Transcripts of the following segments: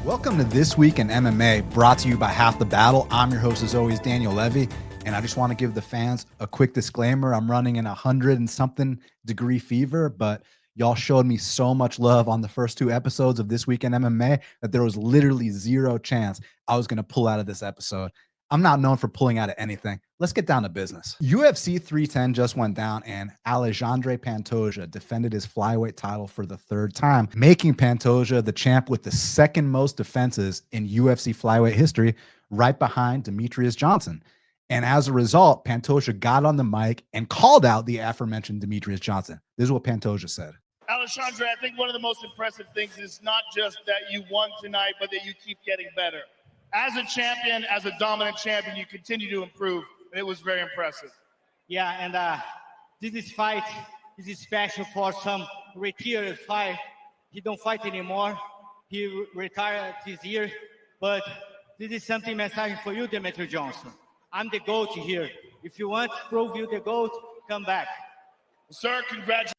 Welcome to This Week in MMA, brought to you by Half the Battle. I'm your host, as always, Daniel Levy, and I just want to give the fans a quick disclaimer. I'm running in 100 and something degree fever, but y'all showed me so much love on the first two episodes of This Week in MMA that there was literally zero chance I was going to pull out of this episode. I'm not known for pulling out of anything. Let's get down to business. UFC 310 just went down, and Alexandre Pantoja defended his flyweight title for the third time, making Pantoja the champ with the second most defenses in UFC flyweight history, right behind Demetrious Johnson. And as a result, Pantoja got on the mic and called out the aforementioned Demetrious Johnson. This is what Pantoja said. Alexandre, I think one of the most impressive things is not just that you won tonight, but that you keep getting better. As a champion, as a dominant champion, you continue to improve. It was very impressive. Yeah, and this fight is special for some retired fight. He don't fight anymore. He retired this year, but this is something message for you, Demetrious Johnson. I'm the GOAT here. If you want to prove you the GOAT, come back. Sir, congratulations.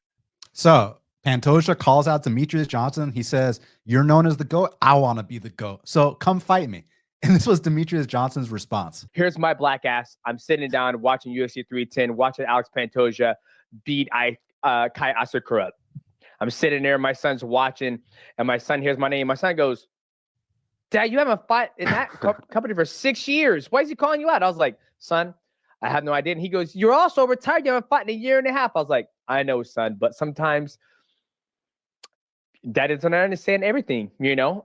So Pantoja calls out Demetrious Johnson. He says, "You're known as the GOAT. I want to be the GOAT. So come fight me." And this was Demetrious Johnson's response. Here's my black ass. I'm sitting down watching UFC 310, watching Alex Pantoja beat Kai Asakura. I'm sitting there, my son's watching, and my son hears my name. My son goes, "Dad, you haven't fought in that company for 6 years. Why is he calling you out?" I was like, "Son, I have no idea." And he goes, "You're also retired. You haven't fought in a year and a half." I was like, "I know, son, but sometimes that doesn't understand everything, you know?"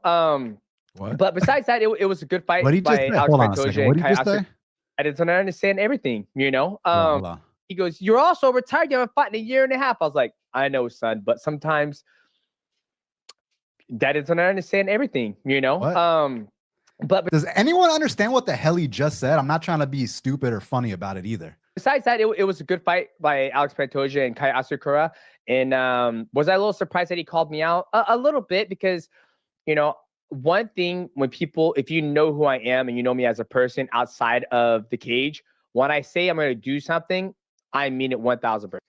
What? But besides that, it was a good fight by Alex Pantoja and Kai Asakura. I didn't understand everything, you know? Hold on. He goes, "You're also retired. You haven't fought in a year and a half." I was like, "I know, son, but sometimes that doesn't understand everything, you know?" What? But does anyone understand what the hell he just said? I'm not trying to be stupid or funny about it either. Besides that, it was a good fight by Alex Pantoja and Kai Asakura. And was I a little surprised that he called me out? A little bit, because, you know, one thing when people, if you know who I am and you know me as a person outside of the cage, when I say I'm going to do something, I mean it 1000%.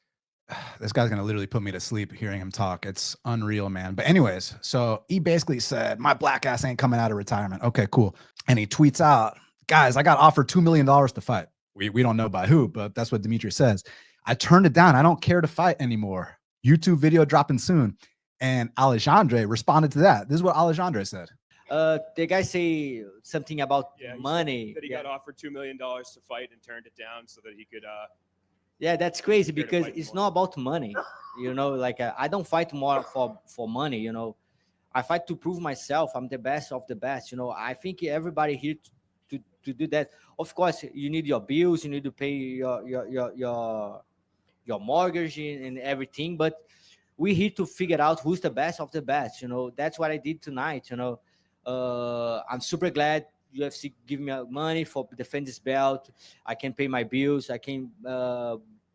This guy's going to literally put me to sleep hearing him talk. It's unreal, man. But anyways, so he basically said, "My black ass ain't coming out of retirement." Okay, cool. And he tweets out, "Guys, I got offered $2 million to fight." We don't know by who, but that's what Demetrious says. "I turned it down. I don't care to fight anymore. YouTube video dropping soon." And Alexandre responded to that. This is what Alexandre said. The guy say something about money. That he got offered $2 million to fight and turned it down so that he could. Yeah, that's crazy, because it's not about money. You know, like I don't fight more for money. You know, I fight to prove myself. I'm the best of the best. You know, I think everybody here to do that. Of course, you need your bills. You need to pay your mortgage and everything. But we're here to figure out who's the best of the best. You know, that's what I did tonight. You know. I'm super glad UFC give me money for defend this belt. I can pay my bills. I can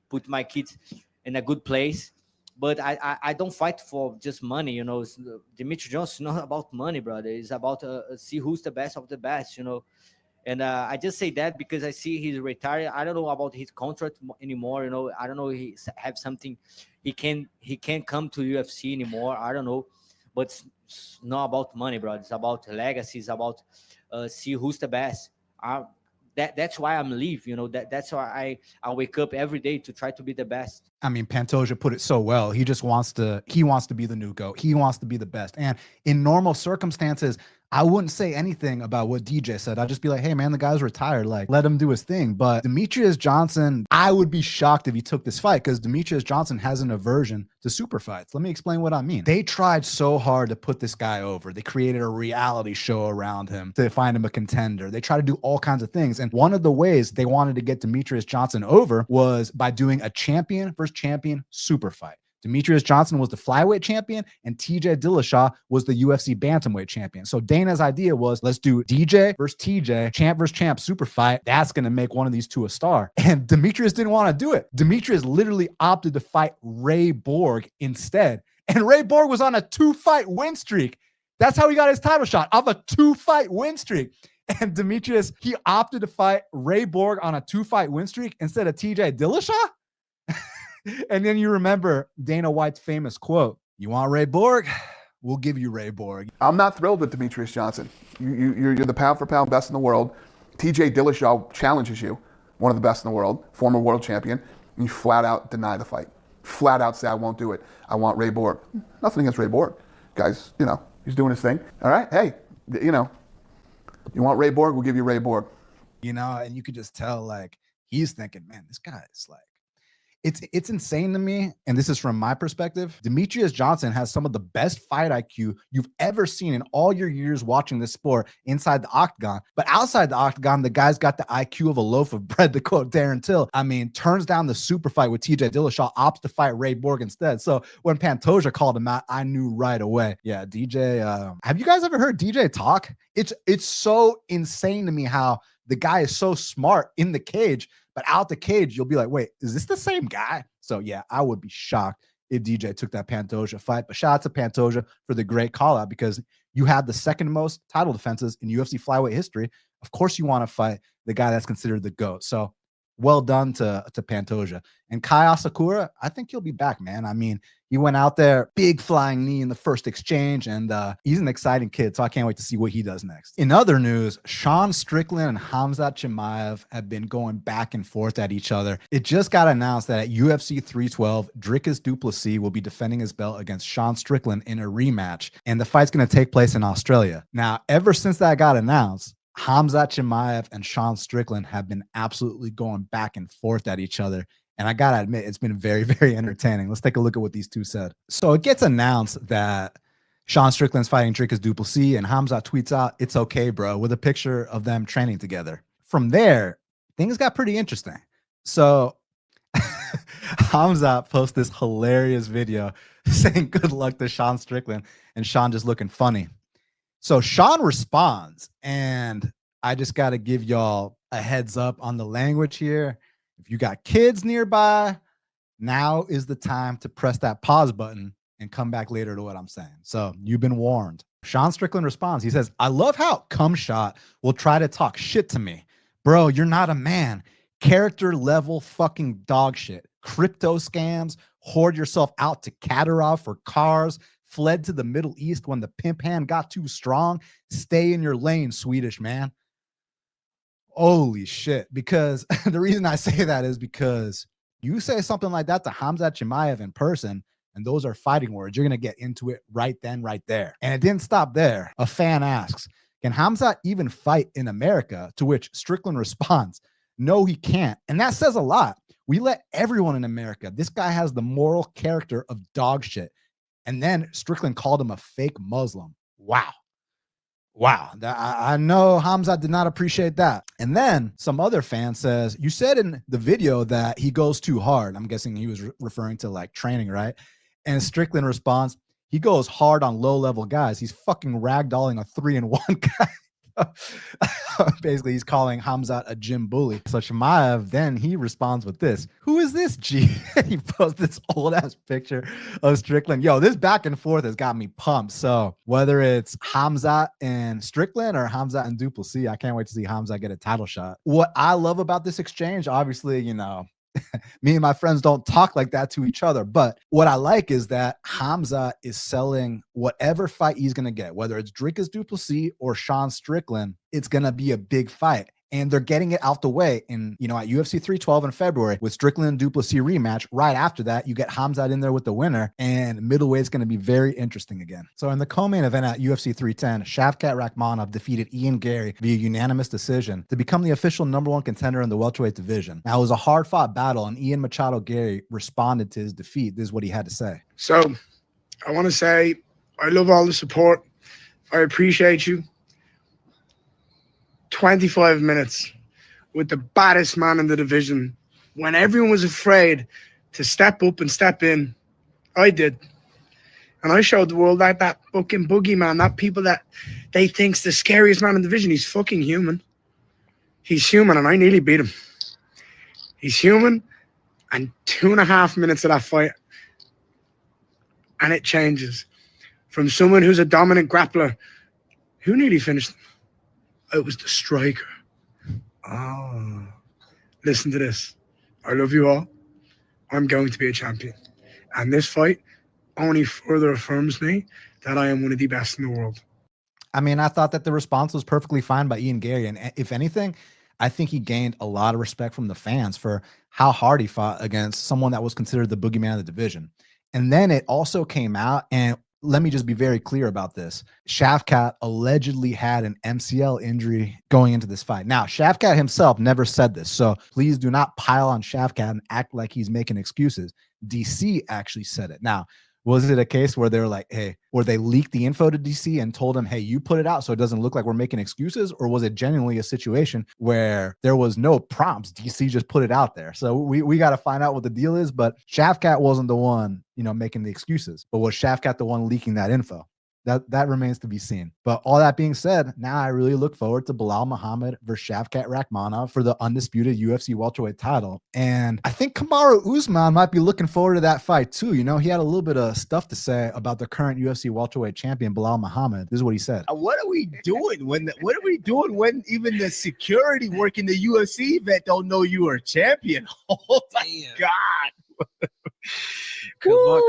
put my kids in a good place. But I don't fight for just money, you know. Demetrious Johnson is not about money, brother. It's about see who's the best of the best, you know. And I just say that because I see he's retired. I don't know about his contract anymore, you know. I don't know if he have something. He can't come to UFC anymore. I don't know. But it's not about money, bro. It's about legacy. It's about see who's the best. That's why I'm leave. You know, that's why I wake up every day to try to be the best. I mean, Pantoja put it so well. He just wants to be the new GOAT. He wants to be the best. And in normal circumstances, I wouldn't say anything about what DJ said. I'd just be like, "Hey, man, the guy's retired. Like, let him do his thing." But Demetrious Johnson, I would be shocked if he took this fight, because Demetrious Johnson has an aversion to super fights. Let me explain what I mean. They tried so hard to put this guy over. They created a reality show around him to find him a contender. They tried to do all kinds of things. And one of the ways they wanted to get Demetrious Johnson over was by doing a champion versus champion super fight. Demetrious Johnson was the flyweight champion, and TJ Dillashaw was the UFC bantamweight champion. So Dana's idea was, let's do DJ versus TJ, champ versus champ super fight. That's going to make one of these two a star. And Demetrious didn't want to do it. Demetrious literally opted to fight Ray Borg instead. And Ray Borg was on a 2-fight win streak. That's how he got his title shot, off a 2-fight win streak. And Demetrious, he opted to fight Ray Borg on a 2-fight win streak instead of TJ Dillashaw. And then you remember Dana White's famous quote, "You want Ray Borg? we'll give you Ray Borg. I'm not thrilled with Demetrious Johnson. You're the pound for pound best in the world. TJ Dillashaw challenges you, one of the best in the world, former world champion, and you flat out deny the fight. Flat out say, I won't do it. I want Ray Borg. Nothing against Ray Borg. Guys, you know, he's doing his thing. All right, hey, you know, you want Ray Borg, we'll give you Ray Borg. You know, and you could just tell, like, he's thinking, man, this guy is like, it's insane to me, and this is from my perspective. Demetrious Johnson has some of the best fight IQ you've ever seen in all your years watching this sport inside the octagon. But outside the octagon, the guy's got the IQ of a loaf of bread, to quote Darren Till. I mean, turns down the super fight with TJ Dillashaw, opts to fight Ray Borg instead. So when Pantoja called him out, I knew right away. Yeah, DJ. Have you guys ever heard DJ talk? It's so insane to me how the guy is so smart in the cage, but out the cage, you'll be like, wait, is this the same guy? So yeah, I would be shocked if DJ took that Pantoja fight. But shout out to Pantoja for the great call out, because you have the second most title defenses in UFC flyweight history. Of course you want to fight the guy that's considered the GOAT. So well done to Pantoja. And Kai Asakura, I think he'll be back, man. I mean, he went out there, big flying knee in the first exchange, and he's an exciting kid, so I can't wait to see what he does next. In other news, Sean Strickland and Khamzat Chimaev have been going back and forth at each other. It just got announced that at UFC 312, Dricus du Plessis will be defending his belt against Sean Strickland in a rematch, and the fight's going to take place in Australia. Now, ever since that got announced, Khamzat Chimaev and Sean Strickland have been absolutely going back and forth at each other. And I got to admit, it's been very, very entertaining. Let's take a look at what these two said. So it gets announced that Sean Strickland's fighting Dricus du Plessis, and Khamzat tweets out, "It's okay, bro," with a picture of them training together. From there, things got pretty interesting. So Khamzat posts this hilarious video saying good luck to Sean Strickland, and Sean just looking funny. So Sean responds, and I just got to give y'all a heads up on the language here. If you got kids nearby, now is the time to press that pause button and come back later to what I'm saying. So you've been warned. Sean Strickland responds. He says, "I love how Cum Shot will try to talk shit to me. Bro, you're not a man. Character level fucking dog shit. Crypto scams, hoard yourself out to Kadyrov for cars, fled to the Middle East when the pimp hand got too strong. Stay in your lane, Swedish man." Holy shit. Because the reason I say that is because you say something like that to Khamzat Chimaev in person, and those are fighting words, you're going to get into it right then, right there. And it didn't stop there. A fan asks, can Khamzat even fight in America? To which Strickland responds, no, he can't. And that says a lot. We let everyone in America. This guy has the moral character of dog shit. And then Strickland called him a fake Muslim. Wow. Wow. I know Khamzat did not appreciate that. And then some other fan says, you said in the video that he goes too hard. I'm guessing he was referring to like training, right? And Strickland responds, he goes hard on low-level guys. He's fucking ragdolling a 3-1 guy. Basically, he's calling Khamzat a gym bully. So Chimaev, then he responds with this. Who is this G? He posts this old-ass picture of Strickland. Yo, this back and forth has got me pumped. So whether it's Khamzat and Strickland or Khamzat and du Plessis, I can't wait to see Khamzat get a title shot. What I love about this exchange, obviously, you know, me and my friends don't talk like that to each other. But what I like is that Khamzat is selling whatever fight he's going to get, whether it's Dricus du Plessis or Sean Strickland, it's going to be a big fight. And they're getting it out the way in, you know, at UFC 312 in February with Strickland and du Plessis rematch. Right after that, you get Khamzat in there with the winner, and middleweight is going to be very interesting again. So in the co-main event at UFC 310, Shavkat Rakhmonov defeated Ian Garry via unanimous decision to become the official #1 contender in the welterweight division. Now, it was a hard-fought battle, and Ian Machado Garry responded to his defeat. This is what he had to say. So I want to say I love all the support. I appreciate you. 25 minutes with the baddest man in the division. When everyone was afraid to step up and step in, I did. And I showed the world that fucking boogeyman, that people that they think's the scariest man in the division. He's fucking human. He's human, and I nearly beat him. He's human, and 2.5 minutes of that fight, and it changes. From someone who's a dominant grappler, who nearly finished him? It was the striker. Oh, listen to this. I love you all. I'm going to be a champion. And this fight only further affirms me that I am one of the best in the world. I mean, I thought that the response was perfectly fine by Ian Garry. And if anything, I think he gained a lot of respect from the fans for how hard he fought against someone that was considered the boogeyman of the division. And then it also came out, and let me just be very clear about this. Shavkat allegedly had an MCL injury going into this fight. Now, Shavkat himself never said this, so please do not pile on Shavkat and act like he's making excuses. DC actually said it. Now, was it a case where they're like, hey, or they leaked the info to DC and told him, hey, you put it out so it doesn't look like we're making excuses? Or was it genuinely a situation where there was no prompts? DC just put it out there. So we got to find out what the deal is. But Shavkat wasn't the one, making the excuses. But was Shavkat the one leaking that info? That remains to be seen. But all that being said, now I really look forward to Belal Muhammad versus Shavkat Rakhmonov for the undisputed UFC welterweight title. And I think Kamaru Usman might be looking forward to that fight too. He had a little bit of stuff to say about the current UFC welterweight champion, Belal Muhammad. This is what he said. What are we doing when even the security working the UFC event don't know you are a champion? Oh my God.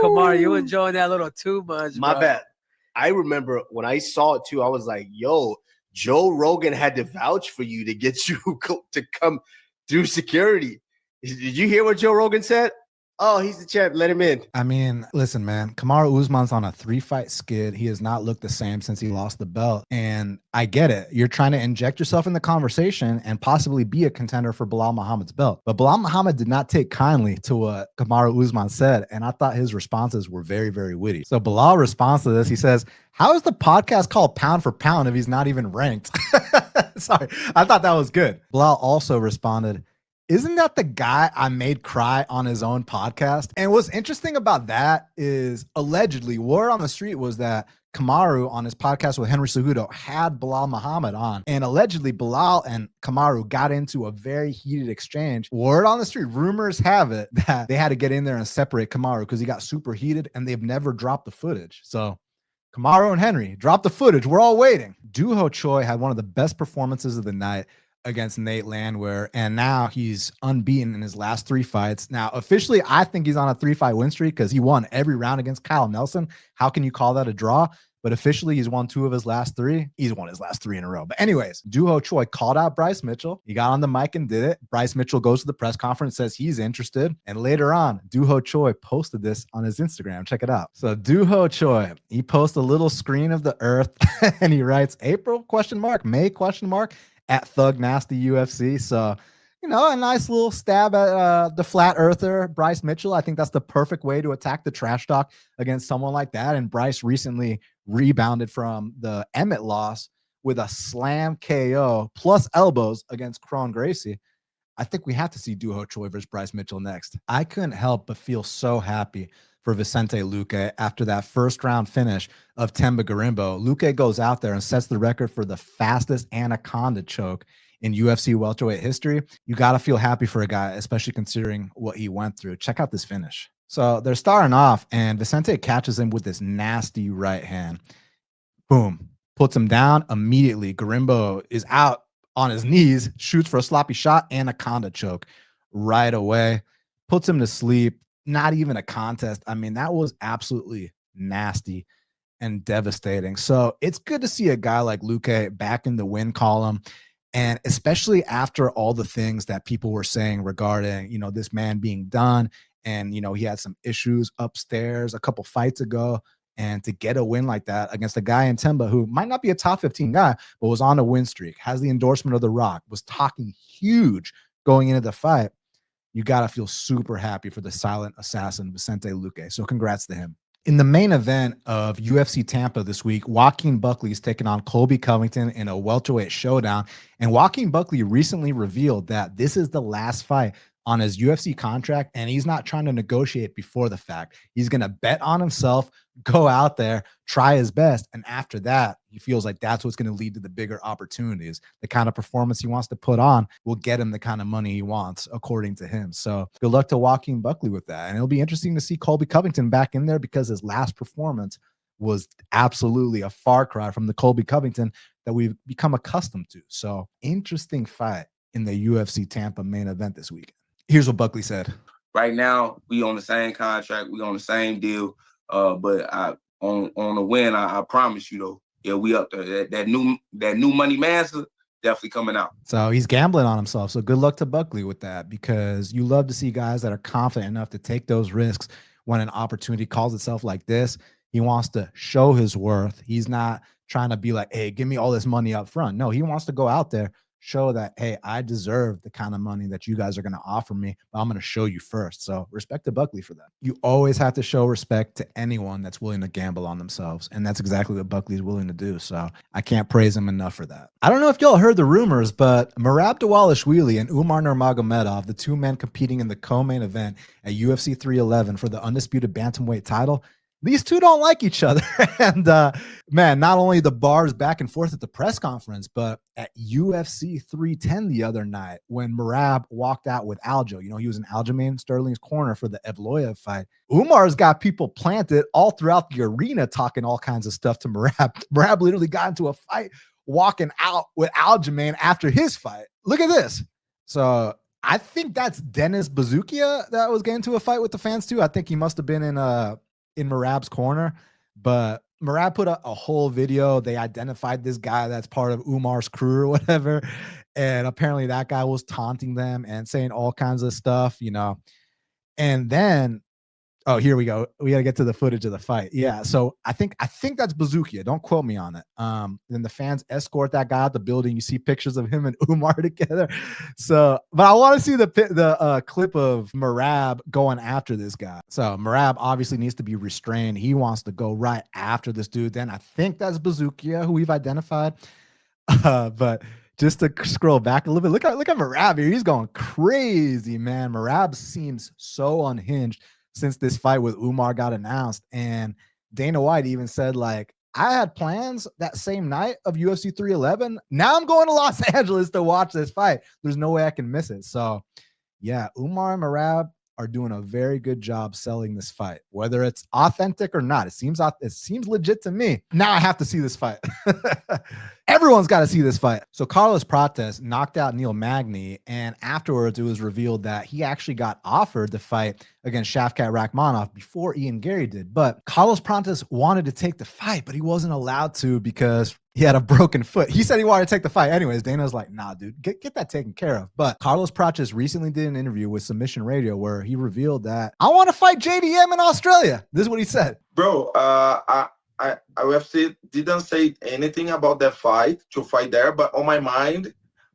Kamar, you enjoying that a little too much. My bad. I remember when I saw it too, I was like, yo, Joe Rogan had to vouch for you to get you to come through security. Did you hear what Joe Rogan said? Oh, he's the champ. Let him in. I mean, listen, man, Kamaru Usman's on a 3-fight skid. He has not looked the same since he lost the belt. And I get it. You're trying to inject yourself in the conversation and possibly be a contender for Belal Muhammad's belt. But Belal Muhammad did not take kindly to what Kamaru Usman said. And I thought his responses were very, very witty. So Belal responds to this. He says, how is the podcast called Pound for Pound if he's not even ranked? Sorry, I thought that was good. Belal also responded, isn't that the guy I made cry on his own podcast? And what's interesting about that is allegedly word on the street was that Kamaru on his podcast with Henry Cejudo had Belal Muhammad on. And allegedly Belal and Kamaru got into a very heated exchange. Word on the street, rumors have it that they had to get in there and separate Kamaru because he got super heated and they've never dropped the footage. So Kamaru and Henry, drop the footage. We're all waiting. Ho Choi had one of the best performances of the night against Nate Landwehr, and now he's unbeaten in his last 3 fights. Now, officially, I think he's on a 3-fight win streak because he won every round against Kyle Nelson. How can you call that a draw? But officially, he's won 2 of his last 3. He's won his last 3 in a row. But anyways, Ho Choi called out Bryce Mitchell. He got on the mic and did it. Bryce Mitchell goes to the press conference, says he's interested. And later on, Ho Choi posted this on his Instagram. Check it out. So Ho Choi, he posts a little screen of the earth and he writes April ? May ? At Thug Nasty UFC. So, a nice little stab at the flat earther, Bryce Mitchell. I think that's the perfect way to attack the trash talk against someone like that. And Bryce recently rebounded from the Emmett loss with a slam KO plus elbows against Kron Gracie. I think we have to see Ho Choi versus Bryce Mitchell next. I couldn't help but feel so happy for Vicente Luque after that first round finish of Themba Gorimbo. Luque goes out there and sets the record for the fastest anaconda choke in UFC welterweight history. You got to feel happy for a guy, especially considering what he went through. Check out this finish. So they're starting off and Vicente catches him with this nasty right hand. Boom. Puts him down immediately. Gorimbo is out on his knees, shoots for a sloppy shot, anaconda choke right away. Puts him to sleep. Not even a contest. I mean, that was absolutely nasty and devastating. So it's good to see a guy like Luque back in the win column. And especially after all the things that people were saying regarding, this man being done. And, he had some issues upstairs a couple fights ago. And to get a win like that against a guy in Themba who might not be a top 15 guy, but was on a win streak, has the endorsement of The Rock, was talking huge going into the fight. You got to feel super happy for the silent assassin, Vicente Luque. So congrats to him. In the main event of UFC Tampa this week, Joaquin Buckley is taking on Colby Covington in a welterweight showdown. And Joaquin Buckley recently revealed that this is the last fight on his UFC contract, and he's not trying to negotiate before the fact. He's going to bet on himself, go out there, try his best, and after that, he feels like that's what's going to lead to the bigger opportunities. The kind of performance he wants to put on will get him the kind of money he wants, according to him. So good luck to Joaquin Buckley with that. And it'll be interesting to see Colby Covington back in there because his last performance was absolutely a far cry from the Colby Covington that we've become accustomed to. So interesting fight in the UFC Tampa main event this weekend. Here's what Buckley said. Right now, we on the same contract. We on the same deal. But on the win. I promise you though. Yeah, we up there. That new money master definitely coming out. So he's gambling on himself. So good luck to Buckley with that, because you love to see guys that are confident enough to take those risks when an opportunity calls itself like this. He wants to show his worth. He's not trying to be like, hey, give me all this money up front. No, he wants to go out there, show that, hey, I deserve the kind of money that you guys are going to offer me, but I'm going to show you first. So respect to Buckley for that. You always have to show respect to anyone that's willing to gamble on themselves. And that's exactly what Buckley is willing to do. So I can't praise him enough for that. I don't know if y'all heard the rumors, but Merab Dvalishvili and Umar Nurmagomedov, the two men competing in the co-main event at UFC 311 for the undisputed bantamweight title, these two don't like each other. And man, not only the bars back and forth at the press conference, but at UFC 310 the other night when Merab walked out with Aljo, you know, he was in Aljamain Sterling's corner for the Evloev fight. Umar's got people planted all throughout the arena talking all kinds of stuff to Merab. Merab literally got into a fight walking out with Aljamain after his fight. Look at this. So I think that's Dennis Bazookia that was getting into a fight with the fans too. I think he must have been in Merab's corner, but Merab put a whole video. They identified this guy that's part of Umar's crew or whatever. And apparently that guy was taunting them and saying all kinds of stuff, you know. And then, oh, here we go. We got to get to the footage of the fight. Yeah. So I think that's Bazookia. Don't quote me on it. Then the fans escort that guy out the building. You see pictures of him and Umar together. So, but I want to see the clip of Merab going after this guy. So Merab obviously needs to be restrained. He wants to go right after this dude. Then I think that's Bazookia, who we've identified. But just to scroll back a little bit, look at Merab here. He's going crazy, man. Merab seems so unhinged since this fight with Umar got announced. And Dana White even said, like, I had plans that same night of UFC 311. Now I'm going to Los Angeles to watch this fight. There's no way I can miss it. So yeah, Umar and Merab are doing a very good job selling this fight, whether it's authentic or not. It seems legit to me. Now I have to see this fight. Everyone's got to see this fight. So Carlos Prates knocked out Neil Magny, and afterwards it was revealed that he actually got offered the fight against Shavkat Rakhmonov before Ian Garry did. But Carlos Prates wanted to take the fight, but he wasn't allowed to because he had a broken foot. He said he wanted to take the fight anyways. Dana's like, nah, dude, get that taken care of. But Carlos Prates recently did an interview with Submission Radio where he revealed that I want to fight JDM in Australia. This is what he said. Bro, I UFC didn't say anything about that fight, to fight there, but on my mind,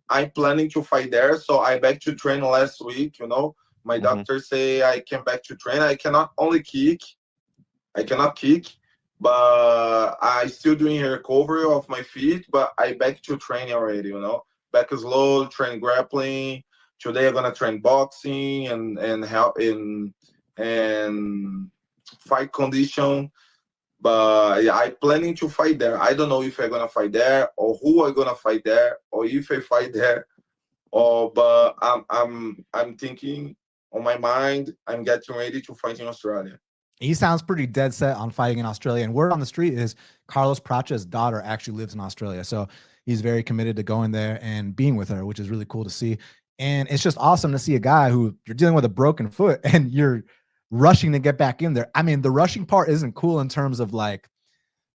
I'm planning to fight there. So I back to train last week, you know. My doctor say I came back to train. I cannot kick, but I still doing a recovery of my feet, but I back to training already, you know. Back slow, train grappling. Today I'm gonna train boxing and help in and fight condition. But yeah, I planning to fight there. I don't know if I'm gonna fight there or who I'm gonna fight there or if I fight there. But I'm thinking on my mind, I'm getting ready to fight in Australia. He sounds pretty dead set on fighting in Australia. And word on the street is Carlos Prates' daughter actually lives in Australia. So he's very committed to going there and being with her, which is really cool to see. And it's just awesome to see a guy who you're dealing with a broken foot and you're rushing to get back in there. I mean, the rushing part isn't cool in terms of like,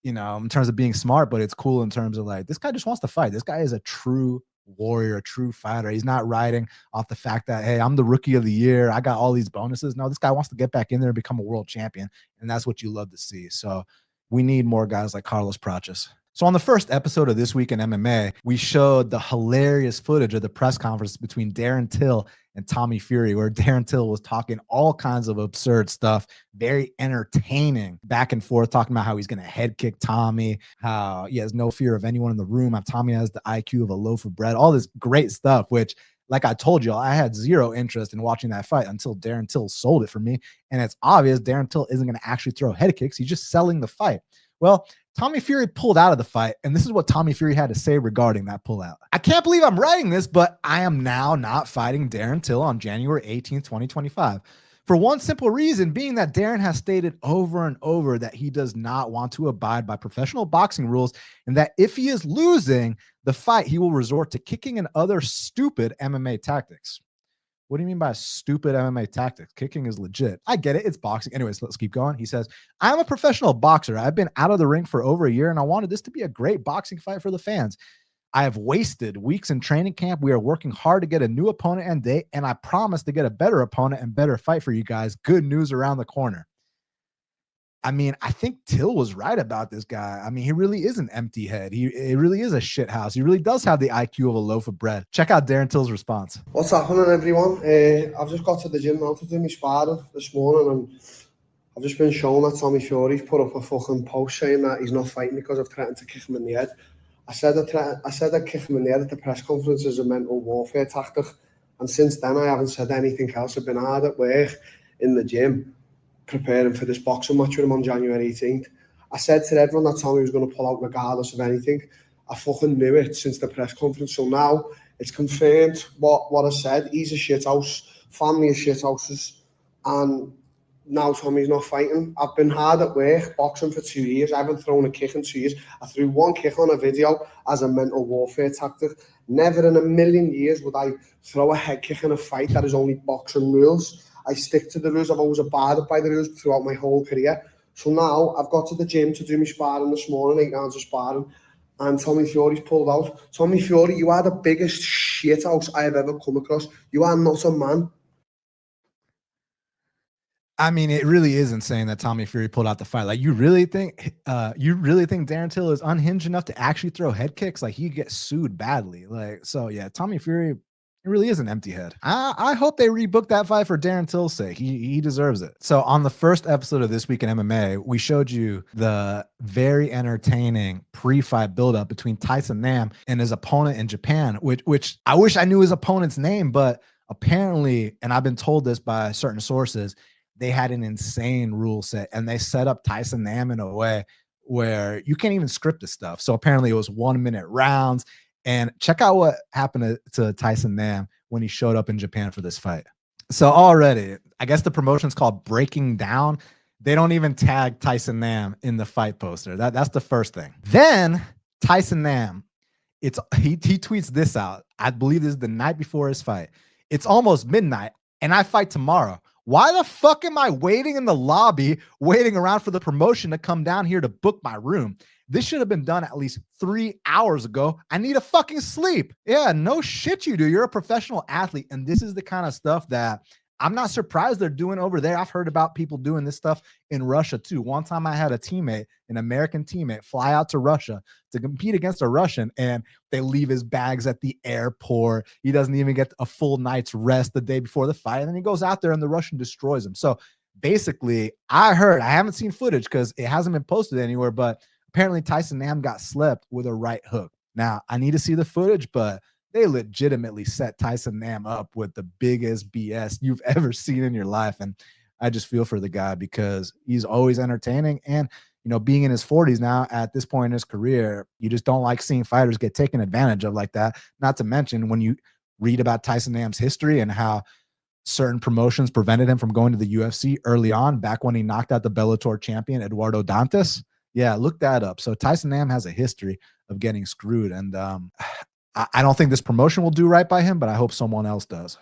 you know, in terms of being smart, but it's cool in terms of like, this guy just wants to fight. This guy is a true warrior, a true fighter. He's not riding off the fact that, hey, I'm the rookie of the year, I got all these bonuses. No, this guy wants to get back in there and become a world champion. And that's what you love to see. So we need more guys like Carlos Prates. So on the first episode of This Week in MMA, we showed the hilarious footage of the press conference between Darren Till and Tommy Fury, where Darren Till was talking all kinds of absurd stuff, very entertaining, back and forth, talking about how he's going to head kick Tommy, how he has no fear of anyone in the room, how Tommy has the IQ of a loaf of bread, all this great stuff, which, like I told you, I had zero interest in watching that fight until Darren Till sold it for me. And it's obvious Darren Till isn't going to actually throw head kicks. He's just selling the fight. Well, Tommy Fury pulled out of the fight, and this is what Tommy Fury had to say regarding that pullout. I can't believe I'm writing this, but I am now not fighting Darren Till on January 18th, 2025. For one simple reason, being that Darren has stated over and over that he does not want to abide by professional boxing rules, and that if he is losing the fight, he will resort to kicking and other stupid MMA tactics. What do you mean by stupid MMA tactics? Kicking is legit. I get it. It's boxing. Anyways, let's keep going. He says, I'm a professional boxer. I've been out of the ring for over a year, and I wanted this to be a great boxing fight for the fans. I have wasted weeks in training camp. We are working hard to get a new opponent and date, and I promise to get a better opponent and better fight for you guys. Good news around the corner. I mean, I think Till was right about this guy. I mean, he really is an empty head. He really is a shit house. He really does have the IQ of a loaf of bread. Check out Darren Till's response. What's happening, everyone? I've just got to the gym now to do my sparring this morning, and I've just been shown that Tommy Fury's put up a fucking post saying that he's not fighting because I've threatened to kick him in the head. I said I'd kick him in the head at the press conference as a mental warfare tactic, and since then I haven't said anything else. I've been hard at work in the gym, preparing for this boxing match with him on January 18th. I said to everyone that Tommy was going to pull out regardless of anything. I fucking knew it since the press conference. So now it's confirmed what I said. He's a shithouse, family of shithouses, and now Tommy's not fighting. I've been hard at work, boxing for 2 years. I haven't thrown a kick in 2 years. I threw one kick on a video as a mental warfare tactic. Never in a million years would I throw a head kick in a fight that is only boxing rules. I stick to the rules. I've always abided by the rules throughout my whole career. So now I've got to the gym to do my sparring this morning, 8 rounds of sparring, and Tommy Fury's pulled out. Tommy Fury, you are the biggest shithouse I have ever come across. You are not a man. I mean, it really is insane that Tommy Fury pulled out the fight. Like, you really think Darren Till is unhinged enough to actually throw head kicks? Like, he gets sued badly. Like, so yeah, Tommy Fury, it really is an empty head. I hope they rebook that fight for Darren Till's sake. He deserves it. So on the first episode of This Week in MMA, we showed you the very entertaining pre-fight buildup between Tyson Nam and his opponent in Japan, which I wish I knew his opponent's name, but apparently, and I've been told this by certain sources, they had an insane rule set, and they set up Tyson Nam in a way where you can't even script this stuff. So apparently it was 1 minute rounds. And check out what happened to Tyson Nam when he showed up in Japan for this fight. So already, I guess the promotion's called Breaking Down. They don't even tag Tyson Nam in the fight poster. That's the first thing. Then Tyson Nam, he tweets this out. I believe this is the night before his fight. It's almost midnight, and I fight tomorrow. Why the fuck am I waiting in the lobby, waiting around for the promotion to come down here to book my room? This should have been done at least 3 hours ago. I need a fucking sleep. Yeah, no shit you do. You're a professional athlete, and this is the kind of stuff that I'm not surprised they're doing over there. I've heard about people doing this stuff in Russia too. One time I had a teammate, an American teammate, fly out to Russia to compete against a Russian, and they leave his bags at the airport. He doesn't even get a full night's rest the day before the fight, and then he goes out there and the Russian destroys him. So basically, I haven't seen footage because it hasn't been posted anywhere, but apparently Tyson Nam got slept with a right hook. Now, I need to see the footage, but they legitimately set Tyson Nam up with the biggest BS you've ever seen in your life. And I just feel for the guy because he's always entertaining. And, you know, being in his 40s now at this point in his career, you just don't like seeing fighters get taken advantage of like that. Not to mention when you read about Tyson Nam's history and how certain promotions prevented him from going to the UFC early on, back when he knocked out the Bellator champion, Eduardo Dantas. Yeah, look that up. So Tyson Nam has a history of getting screwed. And I don't think this promotion will do right by him, but I hope someone else does.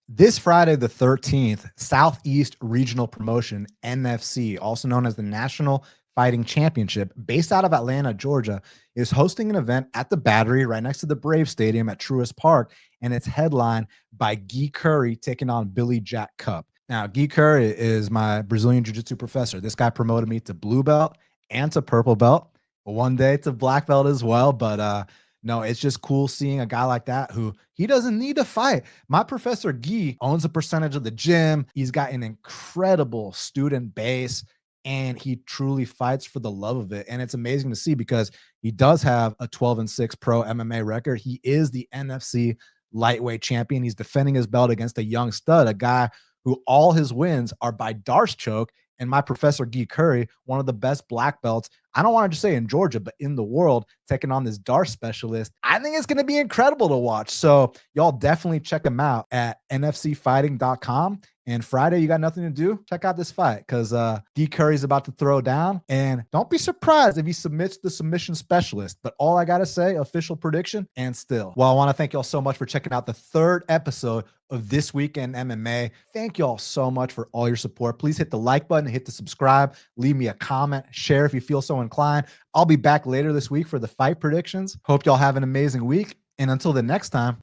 This Friday, the 13th, Southeast Regional Promotion, NFC, also known as the National Fighting Championship, based out of Atlanta, Georgia, is hosting an event at the Battery right next to the Brave Stadium at Truist Park, and it's headlined by Guy Curry taking on Billy Jack Cup. Now, Guy Curry is my Brazilian Jiu-Jitsu professor. This guy promoted me to blue belt and to purple belt, one day to black belt as well, but no, it's just cool seeing a guy like that who he doesn't need to fight. My professor Guy owns a percentage of the gym. He's got an incredible student base, and he truly fights for the love of it. And it's amazing to see because he does have a 12-6 pro MMA record. He is the NFC lightweight champion. He's defending his belt against a young stud, a guy who all his wins are by Darce choke. And my professor Guy Curry, one of the best black belts I don't want to just say in Georgia, but in the world, taking on this dart specialist. I think it's going to be incredible to watch. So y'all definitely check him out at nfcfighting.com. And Friday, you got nothing to do? Check out this fight because D. Curry's about to throw down. And don't be surprised if he submits the submission specialist. But all I got to say, official prediction, and still. Well, I want to thank y'all so much for checking out the 3rd episode of This Week in MMA. Thank y'all so much for all your support. Please hit the like button, hit the subscribe, leave me a comment, share if you feel so inclined. I'll be back later this week for the fight predictions. Hope y'all have an amazing week. And until the next time,